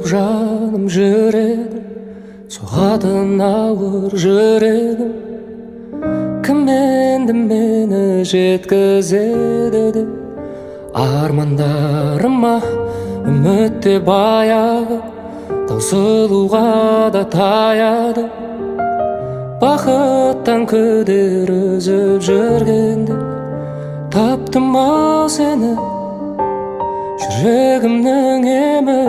болып жаным жүреді, соғатын ауыр жүрегім. Кім енді мені жеткізеді де армандарыма, үмітте баяғы таусылуға да таяды. Бақыттан күдер үзіп жүргенде таптым ау сені, жүрегімнің емі.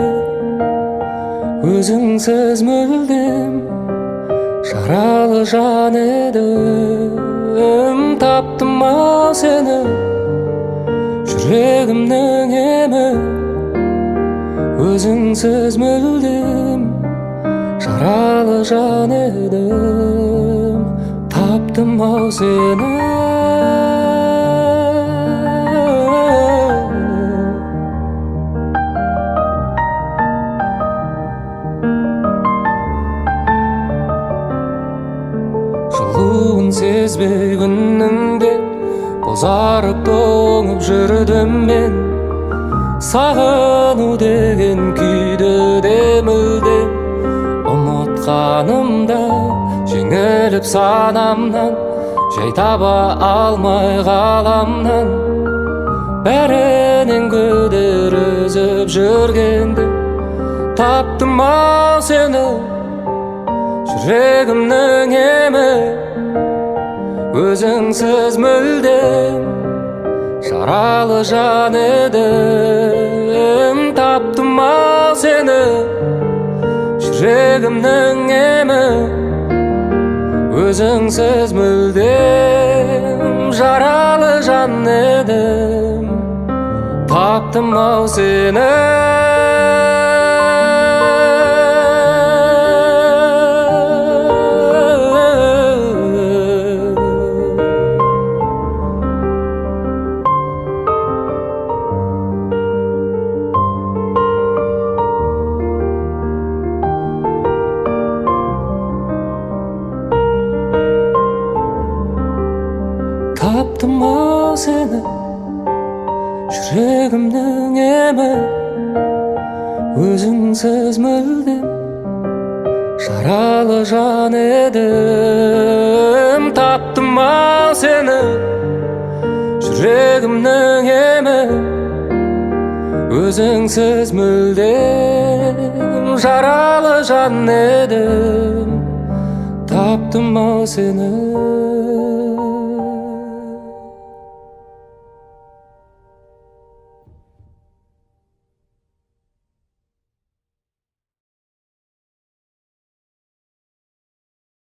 Өзіңсіз мүлдем жаралы жан едім. Таптым ау сені, жүрегімнің емі. Өзіңсіз мүлдем жаралы жан едім. Таптым ау сені. Жылуын сезбей күннің де бозарып тоңып жүрдім мен. Сағыну деген күйді де мүлдем ұмытқанымда, жеңіліп санамнан, жай таба алмай ғаламнан. Бәрінен күдер үзіп жүргенде таптым ау сені, жүрегімнің емі. Өзіңсіз мүлдем жаралы жан едім. Таптым ау сені, жүрегімнің емі. Өзіңсіз мүлдем жаралы жан едім. Таптым ау сені. Таптым ау сені, жүрегімнің емі. Өзіңсіз мүлдем жаралы жан едім. Таптым ау сені, жүрегімнің емі. Өзіңсіз мүлдем жаралы жан едім. Таптым ау сені.